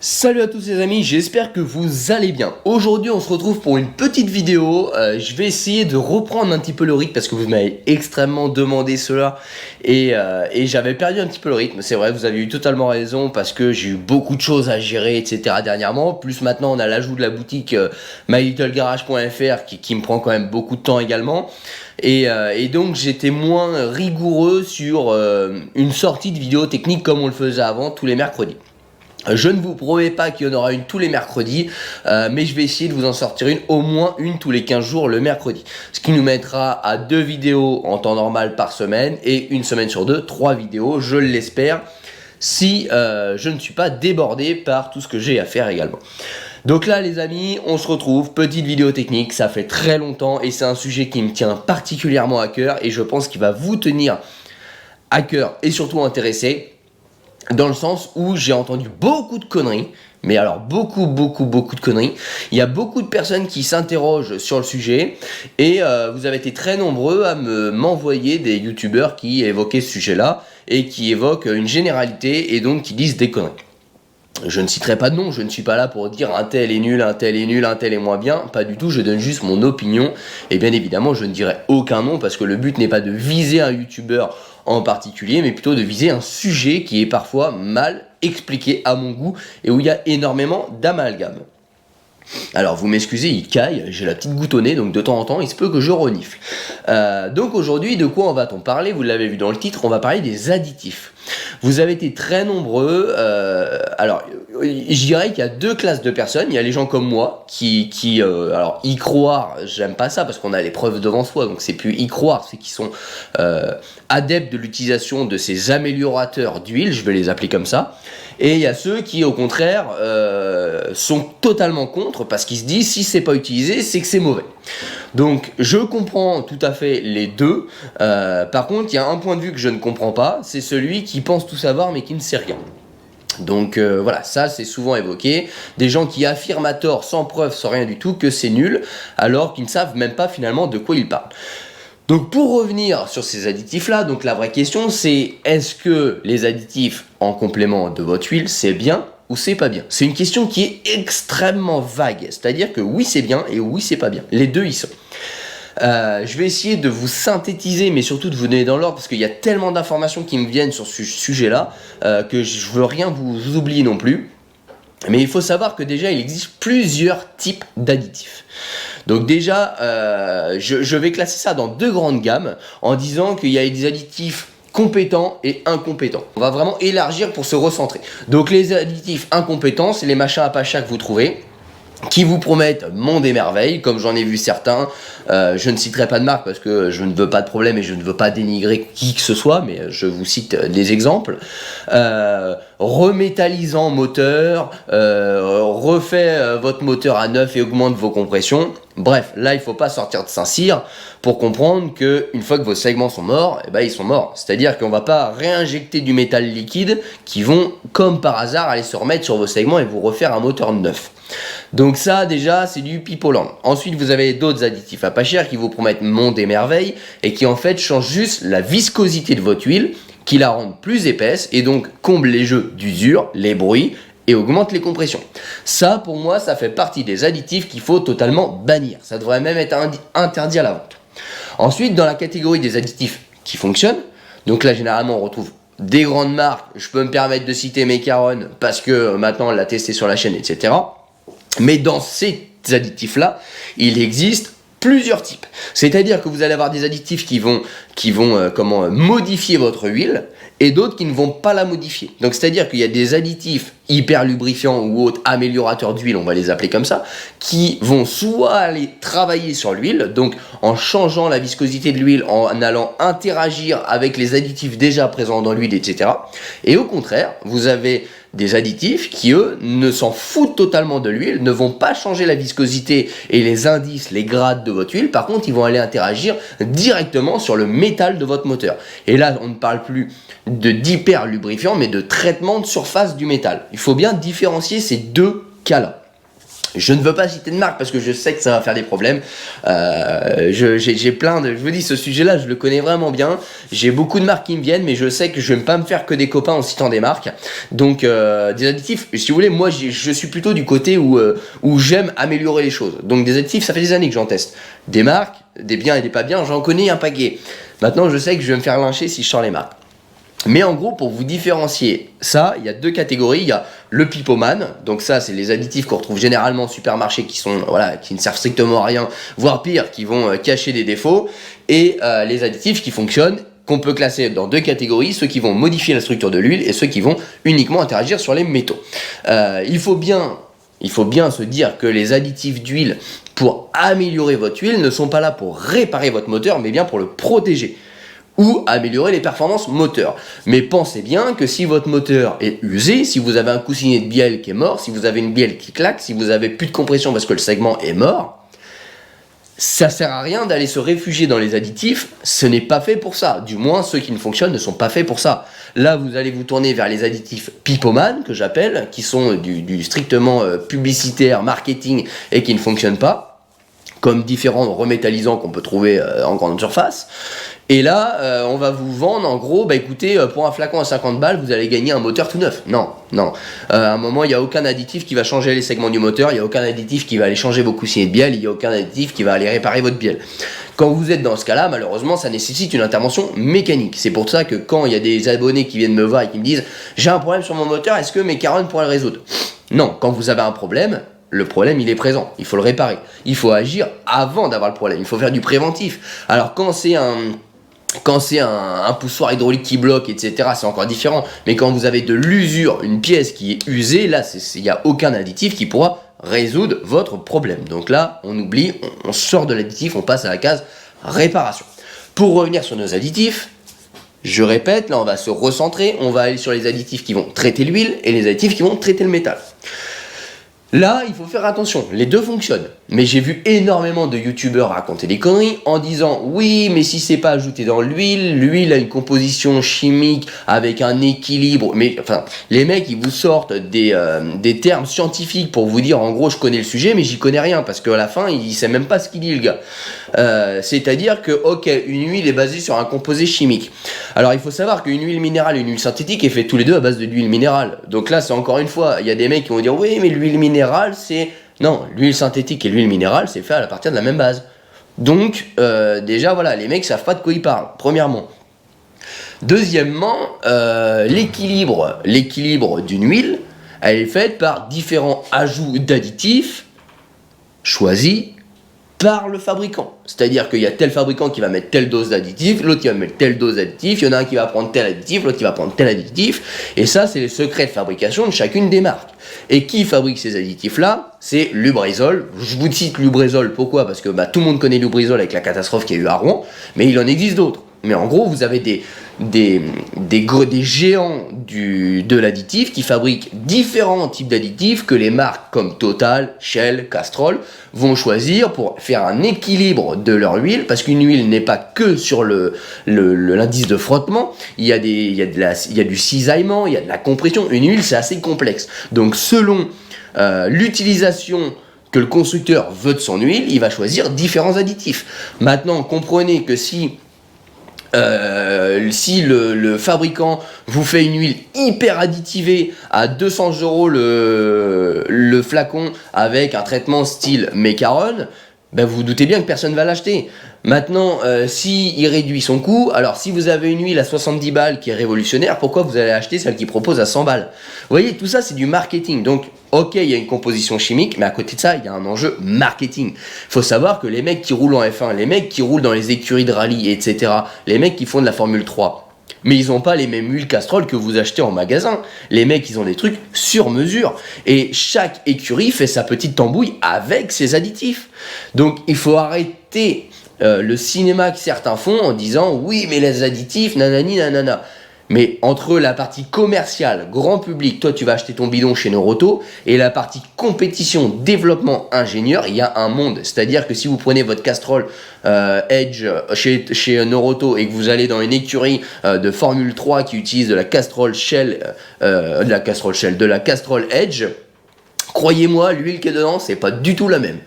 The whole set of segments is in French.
Salut à tous les amis, j'espère que vous allez bien. Aujourd'hui on se retrouve pour une petite vidéo. Je vais essayer de reprendre un petit peu le rythme parce que vous m'avez extrêmement demandé cela et j'avais perdu un petit peu le rythme. C'est vrai, vous avez eu totalement raison parce que j'ai eu beaucoup de choses à gérer etc. dernièrement. Plus maintenant on a l'ajout de la boutique mylittlegarage.fr qui me prend quand même beaucoup de temps également. Et donc j'étais moins rigoureux sur une sortie de vidéo technique comme on le faisait avant tous les mercredis. Je ne vous promets pas qu'il y en aura une tous les mercredis, mais je vais essayer de vous en sortir au moins une tous les 15 jours le mercredi. Ce qui nous mettra à 2 vidéos en temps normal par semaine et une semaine sur 2, 3 vidéos, je l'espère, si je ne suis pas débordé par tout ce que j'ai à faire également. Donc là les amis, on se retrouve, petite vidéo technique, ça fait très longtemps et c'est un sujet qui me tient particulièrement à cœur et je pense qu'il va vous tenir à cœur et surtout intéresser. Dans le sens où j'ai entendu beaucoup de conneries, mais alors beaucoup de conneries. Il y a beaucoup de personnes qui s'interrogent sur le sujet et vous avez été très nombreux à m'envoyer des youtubeurs qui évoquaient ce sujet-là et qui évoquent une généralité et donc qui disent des conneries. Je ne citerai pas de nom, je ne suis pas là pour dire un tel est nul, un tel est nul, un tel est moins bien, pas du tout, je donne juste mon opinion et bien évidemment je ne dirai aucun nom parce que le but n'est pas de viser un youtubeur en particulier mais plutôt de viser un sujet qui est parfois mal expliqué à mon goût et où il y a énormément d'amalgame. Alors vous m'excusez, il caille, j'ai la petite goutte au nez, donc de temps en temps il se peut que je renifle. Donc aujourd'hui de quoi va-t-on parler? Vous l'avez vu dans le titre, on va parler des additifs. Vous avez été très nombreux, alors je dirais qu'il y a deux classes de personnes. Il y a les gens comme moi alors y croire, j'aime pas ça parce qu'on a les preuves devant soi, donc c'est plus y croire, c'est qui sont adeptes de l'utilisation de ces améliorateurs d'huile, je vais les appeler comme ça. Et il y a ceux qui au contraire sont totalement contre parce qu'ils se disent si c'est pas utilisé c'est que c'est mauvais. Donc je comprends tout à fait les deux, par contre il y a un point de vue que je ne comprends pas, c'est celui qui pense tout savoir mais qui ne sait rien. Donc voilà, ça c'est souvent évoqué, des gens qui affirment à tort sans preuve, sans rien du tout que c'est nul, alors qu'ils ne savent même pas finalement de quoi ils parlent. Donc pour revenir sur ces additifs là, donc la vraie question c'est est-ce que les additifs en complément de votre huile c'est bien ou c'est pas bien? C'est une question qui est extrêmement vague, c'est-à-dire que oui c'est bien et oui c'est pas bien, les deux y sont. Je vais essayer de vous synthétiser mais surtout de vous donner dans l'ordre parce qu'il y a tellement d'informations qui me viennent sur ce sujet là que je veux rien vous oublier non plus. Mais il faut savoir que déjà il existe plusieurs types d'additifs. Donc déjà je vais classer ça dans deux grandes gammes en disant qu'il y a des additifs compétents et incompétents. On va vraiment élargir pour se recentrer. Donc les additifs incompétents, c'est les machins à pacha que vous trouvez qui vous promettent monde et merveille, comme j'en ai vu certains. Je ne citerai pas de marque parce que je ne veux pas de problème et je ne veux pas dénigrer qui que ce soit, mais je vous cite des exemples. Remétallisant moteur, refait votre moteur à neuf et augmente vos compressions. Bref, là il ne faut pas sortir de Saint-Cyr pour comprendre qu'une fois que vos segments sont morts, eh ben, ils sont morts. C'est-à-dire qu'on ne va pas réinjecter du métal liquide qui vont, comme par hasard, aller se remettre sur vos segments et vous refaire un moteur neuf. Donc ça déjà c'est du pipoland. Ensuite vous avez d'autres additifs à pas cher qui vous promettent monde et merveille et qui en fait changent juste la viscosité de votre huile, qui la rendent plus épaisse et donc comblent les jeux d'usure, les bruits et augmente les compressions. Ça pour moi ça fait partie des additifs qu'il faut totalement bannir. Ça devrait même être interdit à la vente. Ensuite dans la catégorie des additifs qui fonctionnent, donc là généralement on retrouve des grandes marques, je peux me permettre de citer Macaron parce que maintenant on l'a testé sur la chaîne etc. Mais dans ces additifs-là, il existe plusieurs types. C'est-à-dire que vous allez avoir des additifs qui vont modifier votre huile et d'autres qui ne vont pas la modifier. Donc c'est-à-dire qu'il y a des additifs hyper lubrifiants ou autres améliorateurs d'huile, on va les appeler comme ça, qui vont soit aller travailler sur l'huile, donc en changeant la viscosité de l'huile, en allant interagir avec les additifs déjà présents dans l'huile, etc. Et au contraire, vous avez des additifs qui, eux, ne s'en foutent totalement de l'huile, ne vont pas changer la viscosité et les indices, les grades de votre huile. Par contre, ils vont aller interagir directement sur le métal de votre moteur. Et là, on ne parle plus d'hyper lubrifiant, mais de traitement de surface du métal. Il faut bien différencier ces deux cas-là. Je ne veux pas citer de marque parce que je sais que ça va faire des problèmes. J'ai plein de... Je vous dis, ce sujet-là, je le connais vraiment bien. J'ai beaucoup de marques qui me viennent, mais je sais que je ne vais pas me faire que des copains en citant des marques. Donc, des additifs, si vous voulez, moi, je suis plutôt du côté où j'aime améliorer les choses. Donc, des additifs, ça fait des années que j'en teste. Des marques, des biens et des pas biens, j'en connais un paquet. Maintenant, je sais que je vais me faire lyncher si je sors les marques. Mais en gros, pour vous différencier ça, il y a deux catégories. Il y a le pipoman, donc ça, c'est les additifs qu'on retrouve généralement au supermarché qui sont, voilà, qui ne servent strictement à rien, voire pire, qui vont cacher des défauts. Et les additifs qui fonctionnent, qu'on peut classer dans deux catégories, ceux qui vont modifier la structure de l'huile et ceux qui vont uniquement interagir sur les métaux. Il faut bien se dire que les additifs d'huile, pour améliorer votre huile, ne sont pas là pour réparer votre moteur, mais bien pour le protéger ou améliorer les performances moteurs. Mais pensez bien que si votre moteur est usé, si vous avez un coussinet de bielle qui est mort, si vous avez une bielle qui claque, si vous avez plus de compression parce que le segment est mort, ça sert à rien d'aller se réfugier dans les additifs, ce n'est pas fait pour ça. Du moins, ceux qui ne fonctionnent ne sont pas faits pour ça. Là, vous allez vous tourner vers les additifs pipoman, que j'appelle, qui sont du strictement publicitaire, marketing, et qui ne fonctionnent pas, comme différents remétallisants qu'on peut trouver en grande surface. Et là, on va vous vendre, en gros, bah écoutez, pour un flacon à 50 balles, vous allez gagner un moteur tout neuf. Non. À un moment, il n'y a aucun additif qui va changer les segments du moteur, il n'y a aucun additif qui va aller changer vos coussinets de bielle, il n'y a aucun additif qui va aller réparer votre bielle. Quand vous êtes dans ce cas-là, malheureusement, ça nécessite une intervention mécanique. C'est pour ça que quand il y a des abonnés qui viennent me voir et qui me disent « J'ai un problème sur mon moteur, est-ce que mes Caron pourraient le résoudre ?» Non, quand vous avez un problème, le problème, il est présent. Il faut le réparer. Il faut agir avant d'avoir le problème. Il faut faire du préventif. Alors, quand c'est un poussoir hydraulique qui bloque, etc., c'est encore différent. Mais quand vous avez de l'usure, une pièce qui est usée, là, il n'y a aucun additif qui pourra résoudre votre problème. Donc là, on oublie, on sort de l'additif, on passe à la case réparation. Pour revenir sur nos additifs, je répète, là, on va se recentrer. On va aller sur les additifs qui vont traiter l'huile et les additifs qui vont traiter le métal. Là, il faut faire attention, les deux fonctionnent. Mais j'ai vu énormément de youtubeurs raconter des conneries en disant « Oui, mais si c'est pas ajouté dans l'huile a une composition chimique avec un équilibre. » Mais enfin, les mecs, ils vous sortent des termes scientifiques pour vous dire « En gros, je connais le sujet, mais j'y connais rien. » Parce qu'à la fin, il sait même pas ce qu'il dit, le gars. C'est-à-dire que, ok, une huile est basée sur un composé chimique. Alors, il faut savoir qu'une huile minérale et une huile synthétique est fait tous les deux à base de l'huile minérale. Donc là, c'est encore une fois, il y a des mecs qui vont dire « Oui, mais l'huile minérale, c'est... » Non, l'huile synthétique et l'huile minérale, c'est fait à partir de la même base. Donc, déjà, voilà, les mecs savent pas de quoi ils parlent, premièrement. Deuxièmement, l'équilibre d'une huile, elle est faite par différents ajouts d'additifs choisis par le fabricant. C'est-à-dire qu'il y a tel fabricant qui va mettre telle dose d'additif, l'autre qui va mettre telle dose d'additif, il y en a un qui va prendre tel additif, l'autre qui va prendre tel additif, et ça, c'est les secrets de fabrication de chacune des marques. Et qui fabrique ces additifs-là? C'est Lubrizol. Je vous cite Lubrizol, pourquoi? Parce que tout le monde connaît Lubrizol avec la catastrophe qu'il y a eu à Rouen, mais il en existe d'autres. Mais en gros, vous avez des géants de l'additif qui fabriquent différents types d'additifs que les marques comme Total, Shell, Castrol vont choisir pour faire un équilibre de leur huile, parce qu'une huile n'est pas que sur l'indice de frottement, il y a du cisaillement, il y a de la compression. Une huile, c'est assez complexe. Donc selon l'utilisation que le constructeur veut de son huile, il va choisir différents additifs. Maintenant, comprenez que si le fabricant vous fait une huile hyper additivée à 200 € le flacon avec un traitement style Macaron, ben vous vous doutez bien que personne ne va l'acheter. Maintenant, s'il réduit son coût, alors si vous avez une huile à 70 balles qui est révolutionnaire, pourquoi vous allez acheter celle qui propose à 100 balles? Vous voyez, tout ça c'est du marketing. Donc, ok, il y a une composition chimique, mais à côté de ça, il y a un enjeu marketing. Il faut savoir que les mecs qui roulent en F1, les mecs qui roulent dans les écuries de rallye, etc., les mecs qui font de la Formule 3, mais ils n'ont pas les mêmes huiles Castrol que vous achetez en magasin. Les mecs, ils ont des trucs sur mesure. Et chaque écurie fait sa petite tambouille avec ses additifs. Donc, il faut arrêter le cinéma que certains font en disant « Oui, mais les additifs, nanani, nanana ». Mais entre la partie commerciale, grand public, toi tu vas acheter ton bidon chez Noroto, et la partie compétition, développement, ingénieur, il y a un monde. C'est-à-dire que si vous prenez votre Castrol Edge chez Noroto et que vous allez dans une écurie de Formule 3 qui utilise de la Castrol Shell, de la Castrol Edge, Croyez-moi, l'huile qui est dedans, c'est pas du tout la même.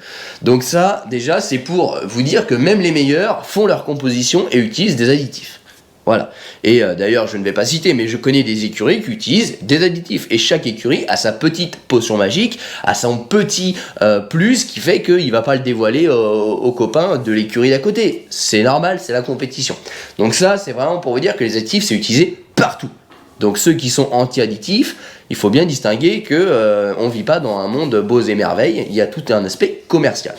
Donc ça, déjà, c'est pour vous dire que même les meilleurs font leur composition et utilisent des additifs. Voilà. Et d'ailleurs, je ne vais pas citer, mais je connais des écuries qui utilisent des additifs. Et chaque écurie a sa petite potion magique, a son petit plus qui fait qu'il ne va pas le dévoiler aux copains de l'écurie d'à côté. C'est normal, c'est la compétition. Donc ça, c'est vraiment pour vous dire que les additifs, c'est utilisé partout. Donc ceux qui sont anti-additifs, il faut bien distinguer que on vit pas dans un monde beaux et merveilles, il y a tout un aspect commercial.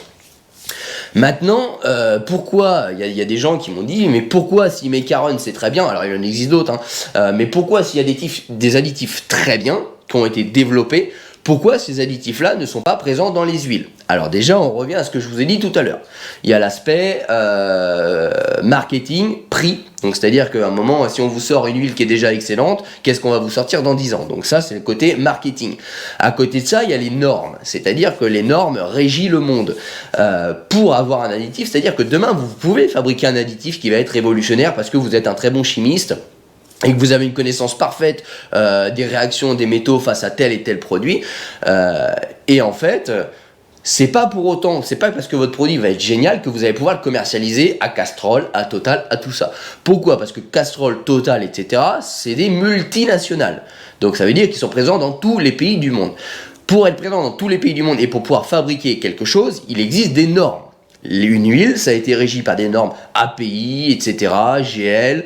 Maintenant, pourquoi, il y a des gens qui m'ont dit, mais pourquoi si Macaron c'est très bien, alors il en existe d'autres, mais pourquoi s'il y a des additifs très bien, qui ont été développés, pourquoi ces additifs-là ne sont pas présents dans les huiles? Alors déjà, on revient à ce que je vous ai dit tout à l'heure. Il y a l'aspect marketing, prix. Donc c'est-à-dire qu'à un moment, si on vous sort une huile qui est déjà excellente, qu'est-ce qu'on va vous sortir dans 10 ans? Donc ça, c'est le côté marketing. À côté de ça, il y a les normes. C'est-à-dire que les normes régissent le monde. Pour avoir un additif, c'est-à-dire que demain, vous pouvez fabriquer un additif qui va être révolutionnaire parce que vous êtes un très bon chimiste, et que vous avez une connaissance parfaite des réactions des métaux face à tel et tel produit, et en fait, c'est pas pour autant, c'est pas parce que votre produit va être génial que vous allez pouvoir le commercialiser à Castrol, à Total, à tout ça. Pourquoi? Parce que Castrol, Total, etc., c'est des multinationales. Donc ça veut dire qu'ils sont présents dans tous les pays du monde. Pour être présent dans tous les pays du monde et pour pouvoir fabriquer quelque chose, il existe des normes. Une huile, ça a été régi par des normes API, etc., GL,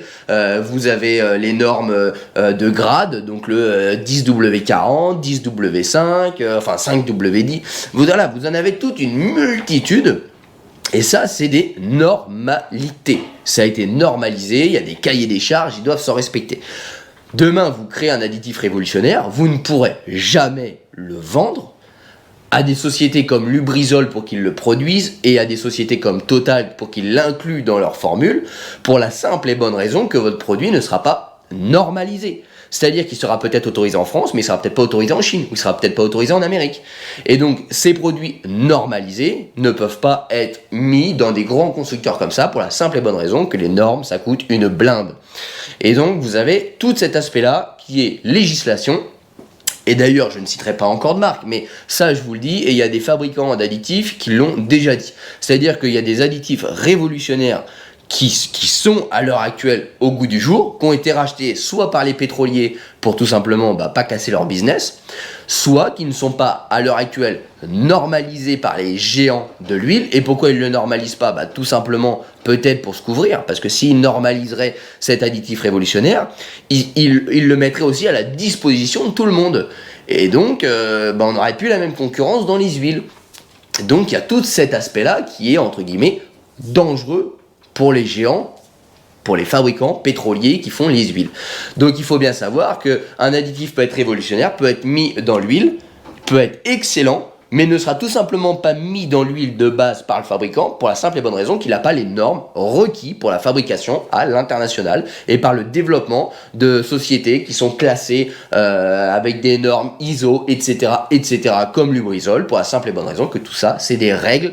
vous avez les normes de grade, donc le 10W40, 10W5, enfin 5W10, vous en avez toute une multitude, et ça c'est des normalités, ça a été normalisé, il y a des cahiers des charges, ils doivent s'en respecter. Demain, vous créez un additif révolutionnaire, vous ne pourrez jamais le vendre à des sociétés comme Lubrizol pour qu'ils le produisent et à des sociétés comme Total pour qu'ils l'incluent dans leur formule, pour la simple et bonne raison que votre produit ne sera pas normalisé. C'est-à-dire qu'il sera peut-être autorisé en France, mais il sera peut-être pas autorisé en Chine, ou il sera peut-être pas autorisé en Amérique. Et donc, ces produits normalisés ne peuvent pas être mis dans des grands constructeurs comme ça, pour la simple et bonne raison que les normes, ça coûte une blinde. Et donc, vous avez tout cet aspect-là, qui est législation. Et d'ailleurs, je ne citerai pas encore de marque, mais ça je vous le dis, et il y a des fabricants d'additifs qui l'ont déjà dit. C'est-à-dire qu'il y a des additifs révolutionnaires qui sont à l'heure actuelle au goût du jour, qui ont été rachetés soit par les pétroliers pour tout simplement pas casser leur business, soit qui ne sont pas à l'heure actuelle normalisés par les géants de l'huile. Et pourquoi ils ne le normalisent pas? Tout simplement peut-être pour se couvrir, parce que s'ils normaliseraient cet additif révolutionnaire, ils le mettraient aussi à la disposition de tout le monde. Et donc, on n'aurait plus la même concurrence dans les huiles. Donc il y a tout cet aspect-là qui est, entre guillemets, dangereux pour les géants, pour les fabricants pétroliers qui font les huiles. Donc il faut bien savoir qu'un additif peut être révolutionnaire, peut être mis dans l'huile, peut être excellent, mais ne sera tout simplement pas mis dans l'huile de base par le fabricant pour la simple et bonne raison qu'il n'a pas les normes requises pour la fabrication à l'international et par le développement de sociétés qui sont classées avec des normes ISO, etc., comme Lubrizol, pour la simple et bonne raison que tout ça, c'est des règles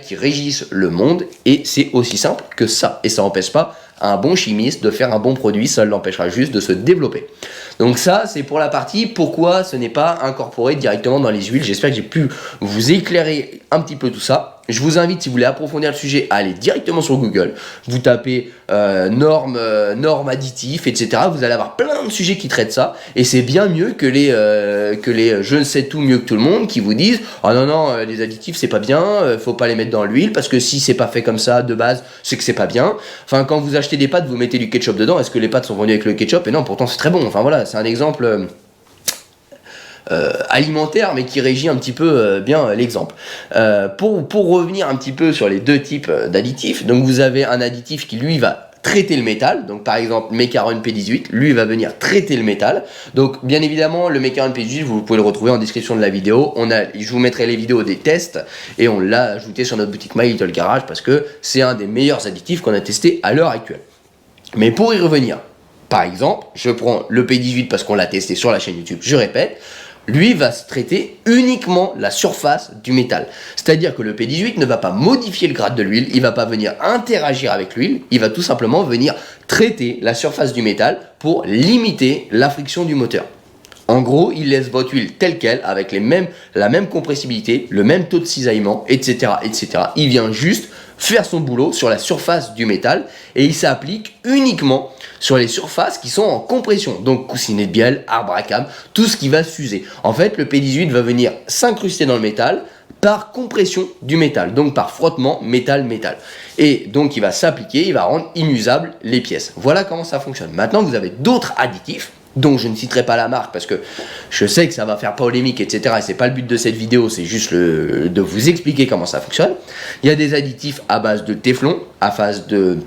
qui régissent le monde, et c'est aussi simple que ça. Et ça n'empêche pas un bon chimiste de faire un bon produit, ça l'empêchera juste de se développer. Donc ça, c'est pour la partie pourquoi ce n'est pas incorporé directement dans les huiles. J'espère que j'ai pu vous éclairer un petit peu tout ça. Je vous invite, si vous voulez approfondir le sujet, à aller directement sur Google. Vous tapez normes additifs, etc. Vous allez avoir plein de sujets qui traitent ça. Et c'est bien mieux que les je sais tout mieux que tout le monde qui vous disent « Ah non, les additifs, c'est pas bien, faut pas les mettre dans l'huile, parce que si c'est pas fait comme ça de base, c'est que c'est pas bien. » Enfin, quand vous achetez des pâtes, vous mettez du ketchup dedans. Est-ce que les pâtes sont vendues avec le ketchup? Et non, pourtant c'est très bon. Enfin voilà, c'est un exemple alimentaire, mais qui régit un petit peu bien l'exemple. Pour revenir un petit peu sur les deux types d'additifs, donc vous avez un additif qui lui va traiter le métal, donc par exemple Macaron P18, lui va venir traiter le métal. Donc bien évidemment le Macaron P18, vous pouvez le retrouver en description de la vidéo. Je vous mettrai les vidéos des tests et on l'a ajouté sur notre boutique My Little Garage parce que c'est un des meilleurs additifs qu'on a testé à l'heure actuelle. Mais pour y revenir, par exemple, je prends le P18 parce qu'on l'a testé sur la chaîne YouTube, je répète, lui va se traiter uniquement la surface du métal. C'est-à-dire que le P18 ne va pas modifier le grade de l'huile, il ne va pas venir interagir avec l'huile, il va tout simplement venir traiter la surface du métal pour limiter la friction du moteur. En gros, il laisse votre huile telle qu'elle, avec la même compressibilité, le même taux de cisaillement, etc., etc. Il vient juste faire son boulot sur la surface du métal et il s'applique uniquement sur les surfaces qui sont en compression. Donc coussinet de bielle, arbre à cames, tout ce qui va s'user. En fait, le P18 va venir s'incruster dans le métal par compression du métal, donc par frottement métal-métal. Et donc il va s'appliquer, il va rendre inusables les pièces. Voilà comment ça fonctionne. Maintenant, vous avez d'autres additifs dont je ne citerai pas la marque parce que je sais que ça va faire polémique, etc. Et c'est pas le but de cette vidéo, c'est juste de vous expliquer comment ça fonctionne. Il y a des additifs à base de téflon, à base de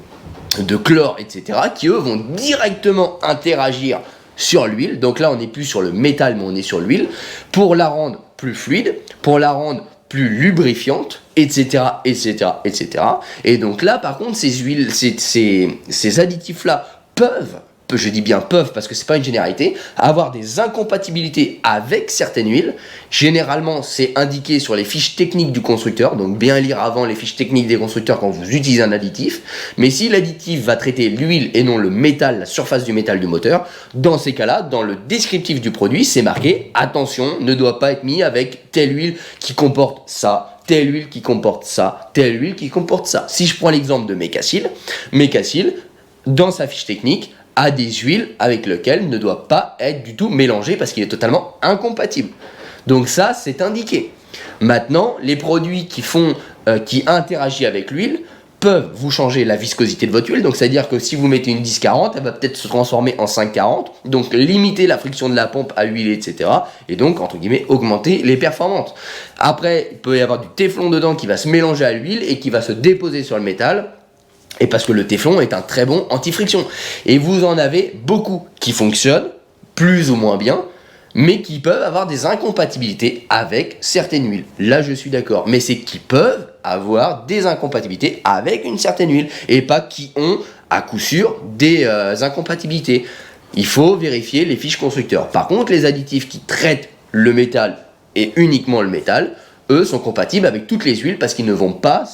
chlore, etc. qui eux vont directement interagir sur l'huile. Donc là, on n'est plus sur le métal, mais on est sur l'huile pour la rendre plus fluide, pour la rendre plus lubrifiante, etc., etc., etc. Et donc là, par contre, ces huiles, ces additifs-là peuvent, je dis bien peuvent parce que c'est pas une généralité, avoir des incompatibilités avec certaines huiles. Généralement, c'est indiqué sur les fiches techniques du constructeur, donc bien lire avant les fiches techniques des constructeurs quand vous utilisez un additif. Mais si l'additif va traiter l'huile et non le métal, la surface du métal du moteur, dans ces cas-là, dans le descriptif du produit, c'est marqué « Attention, ne doit pas être mis avec telle huile qui comporte ça ». Telle huile qui comporte ça, telle huile qui comporte ça. Si je prends l'exemple de Mecacil, dans sa fiche technique, a des huiles avec lesquelles ne doit pas être du tout mélangé parce qu'il est totalement incompatible. Donc ça, c'est indiqué. Maintenant, les produits qui interagissent avec l'huile peuvent vous changer la viscosité de votre huile. Donc, c'est-à-dire que si vous mettez une 10-40, elle va peut-être se transformer en 5-40. Donc, limiter la friction de la pompe à huiler, etc. Et donc, entre guillemets, augmenter les performances. Après, il peut y avoir du téflon dedans qui va se mélanger à l'huile et qui va se déposer sur le métal. Et parce que le téflon est un très bon anti-friction. Et vous en avez beaucoup qui fonctionnent plus ou moins bien, mais qui peuvent avoir des incompatibilités avec certaines huiles. Là, je suis d'accord. Mais c'est qui peuvent avoir des incompatibilités avec une certaine huile et pas qui ont, à coup sûr, des incompatibilités. Il faut vérifier les fiches constructeurs. Par contre, les additifs qui traitent le métal et uniquement le métal, eux, sont compatibles avec toutes les huiles parce qu'ils ne vont pas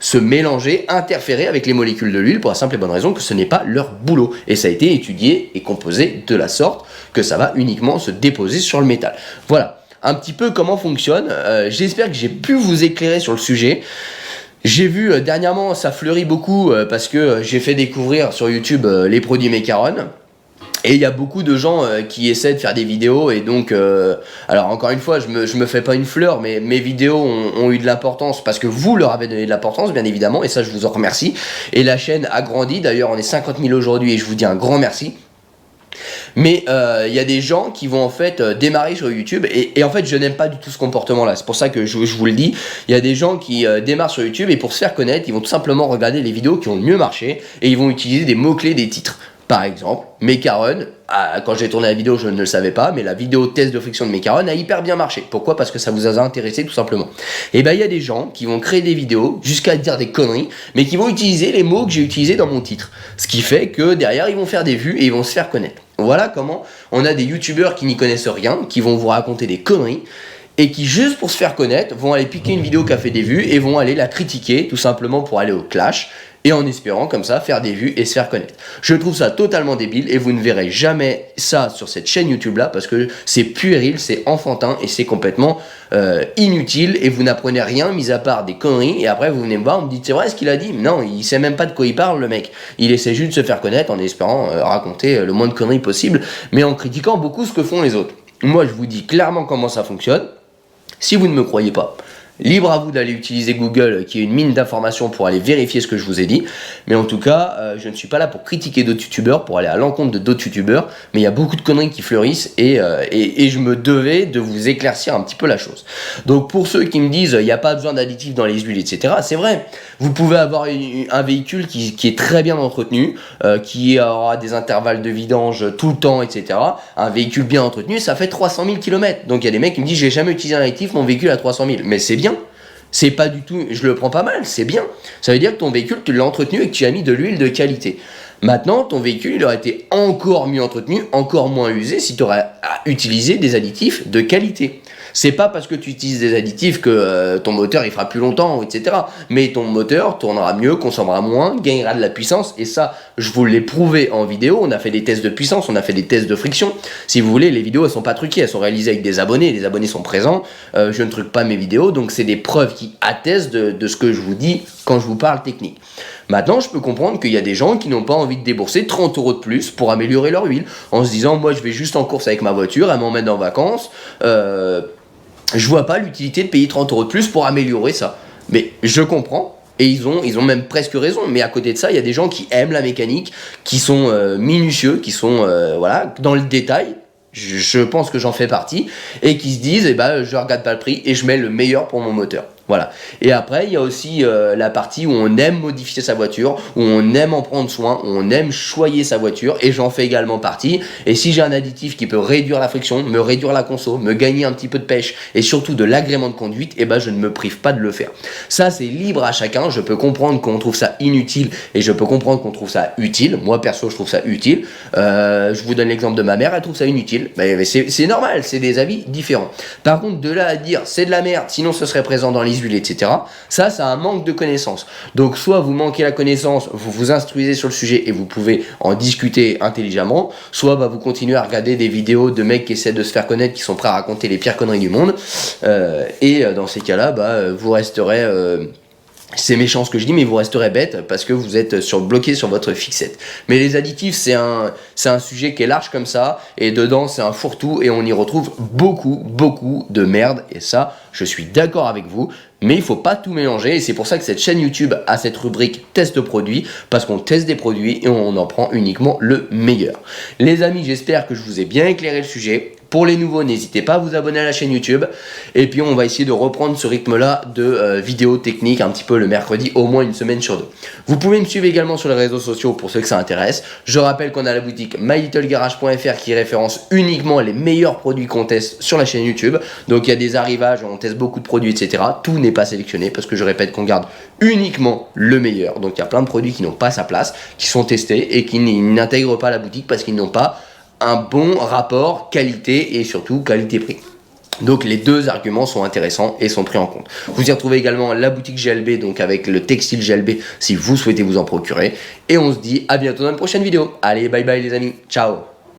se mélanger, interférer avec les molécules de l'huile pour la simple et bonne raison que ce n'est pas leur boulot. Et ça a été étudié et composé de la sorte que ça va uniquement se déposer sur le métal. Voilà, un petit peu comment fonctionne. J'espère que j'ai pu vous éclairer sur le sujet. J'ai vu dernièrement, ça fleurit beaucoup parce que j'ai fait découvrir sur YouTube les produits Mecaron. Et il y a beaucoup de gens qui essaient de faire des vidéos et donc, alors encore une fois, je me fais pas une fleur, mais mes vidéos ont eu de l'importance parce que vous leur avez donné de l'importance, bien évidemment, et ça je vous en remercie. Et la chaîne a grandi, d'ailleurs on est 50 000 aujourd'hui et je vous dis un grand merci. Mais il y a des gens qui vont en fait démarrer sur YouTube et en fait je n'aime pas du tout ce comportement là, c'est pour ça que je vous le dis. Il y a des gens qui démarrent sur YouTube et pour se faire connaître, ils vont tout simplement regarder les vidéos qui ont le mieux marché et ils vont utiliser des mots-clés, des titres. Par exemple, Mecaron, quand j'ai tourné la vidéo, je ne le savais pas, mais la vidéo test de friction de Mecaron a hyper bien marché. Pourquoi? Parce que ça vous a intéressé tout simplement. Et ben il y a des gens qui vont créer des vidéos jusqu'à dire des conneries, mais qui vont utiliser les mots que j'ai utilisés dans mon titre. Ce qui fait que derrière, ils vont faire des vues et ils vont se faire connaître. Voilà comment on a des youtubeurs qui n'y connaissent rien, qui vont vous raconter des conneries, et qui juste pour se faire connaître, vont aller piquer une vidéo qui a fait des vues et vont aller la critiquer tout simplement pour aller au clash. Et en espérant comme ça faire des vues et se faire connaître. Je trouve ça totalement débile et vous ne verrez jamais ça sur cette chaîne YouTube là parce que c'est puéril, c'est enfantin et c'est complètement inutile et vous n'apprenez rien mis à part des conneries et après vous venez me voir, on me dit c'est vrai ce qu'il a dit? Non, il sait même pas de quoi il parle le mec. Il essaie juste de se faire connaître en espérant raconter le moins de conneries possible mais en critiquant beaucoup ce que font les autres. Moi je vous dis clairement comment ça fonctionne. Si vous ne me croyez pas, libre à vous d'aller utiliser Google qui est une mine d'informations pour aller vérifier ce que je vous ai dit. Mais en tout cas, je ne suis pas là pour critiquer d'autres youtubeurs, pour aller à l'encontre de d'autres youtubeurs. Mais il y a beaucoup de conneries qui fleurissent et je me devais de vous éclaircir un petit peu la chose. Donc pour ceux qui me disent il n'y a pas besoin d'additifs dans les huiles, etc. C'est vrai. Vous pouvez avoir un véhicule qui est très bien entretenu, qui aura des intervalles de vidange tout le temps, etc. Un véhicule bien entretenu, ça fait 300 000 km. Donc il y a des mecs qui me disent j'ai jamais utilisé un additif, mon véhicule a 300 000. Mais c'est bien. C'est pas du tout, je le prends pas mal, c'est bien. Ça veut dire que ton véhicule, tu l'as entretenu et que tu as mis de l'huile de qualité. Maintenant, ton véhicule, il aurait été encore mieux entretenu, encore moins usé si tu aurais utilisé des additifs de qualité. C'est pas parce que tu utilises des additifs que ton moteur il fera plus longtemps, etc. Mais ton moteur tournera mieux, consommera moins, gagnera de la puissance et ça, je vous l'ai prouvé en vidéo, on a fait des tests de puissance, on a fait des tests de friction. Si vous voulez, les vidéos elles sont pas truquées, elles sont réalisées avec des abonnés, les abonnés sont présents, je ne truque pas mes vidéos, donc c'est des preuves qui attestent de ce que je vous dis quand je vous parle technique. Maintenant, je peux comprendre qu'il y a des gens qui n'ont pas envie de débourser 30 € de plus pour améliorer leur huile, en se disant, moi je vais juste en course avec ma voiture, elle m'emmène en vacances, je vois pas l'utilité de payer 30 € de plus pour améliorer ça. Mais je comprends. Et ils ont même presque raison. Mais à côté de ça, il y a des gens qui aiment la mécanique, qui sont minutieux, qui sont voilà, dans le détail. Je pense que j'en fais partie. Et qui se disent, eh ben, je regarde pas le prix et je mets le meilleur pour mon moteur. Voilà. Et après, il y a aussi la partie où on aime modifier sa voiture, où on aime en prendre soin, où on aime choyer sa voiture, et j'en fais également partie. Et si j'ai un additif qui peut réduire la friction, me réduire la conso, me gagner un petit peu de pêche, et surtout de l'agrément de conduite, eh ben je ne me prive pas de le faire. Ça, c'est libre à chacun. Je peux comprendre qu'on trouve ça inutile, et je peux comprendre qu'on trouve ça utile. Moi, perso, je trouve ça utile. Je vous donne l'exemple de ma mère, elle trouve ça inutile. Mais c'est normal, c'est des avis différents. Par contre, de là à dire, c'est de la merde, sinon ce serait présent dans les huiles, etc. Ça, c'est un manque de connaissance. Donc, soit vous manquez la connaissance, vous vous instruisez sur le sujet et vous pouvez en discuter intelligemment, soit vous continuez à regarder des vidéos de mecs qui essaient de se faire connaître, qui sont prêts à raconter les pires conneries du monde. Et dans ces cas-là, vous resterez... c'est méchant ce que je dis, mais vous resterez bête parce que vous êtes bloqué sur votre fixette. Mais les additifs, c'est un sujet qui est large comme ça, et dedans, c'est un fourre-tout, et on y retrouve beaucoup de merde, et ça, je suis d'accord avec vous, mais il faut pas tout mélanger, et c'est pour ça que cette chaîne YouTube a cette rubrique test produit, parce qu'on teste des produits et on en prend uniquement le meilleur. Les amis, j'espère que je vous ai bien éclairé le sujet. Pour les nouveaux, n'hésitez pas à vous abonner à la chaîne YouTube. Et puis, on va essayer de reprendre ce rythme-là de vidéos techniques un petit peu le mercredi, au moins une semaine sur 2. Vous pouvez me suivre également sur les réseaux sociaux pour ceux que ça intéresse. Je rappelle qu'on a la boutique mylittlegarage.fr qui référence uniquement les meilleurs produits qu'on teste sur la chaîne YouTube. Donc, il y a des arrivages, on teste beaucoup de produits, etc. Tout n'est pas sélectionné parce que je répète qu'on garde uniquement le meilleur. Donc, il y a plein de produits qui n'ont pas sa place, qui sont testés et qui n'intègrent pas la boutique parce qu'ils n'ont pas un bon rapport qualité et surtout qualité-prix. Donc les deux arguments sont intéressants et sont pris en compte. Vous y retrouvez également la boutique GLB, donc avec le textile GLB si vous souhaitez vous en procurer. Et on se dit à bientôt dans une prochaine vidéo. Allez, bye bye les amis, ciao.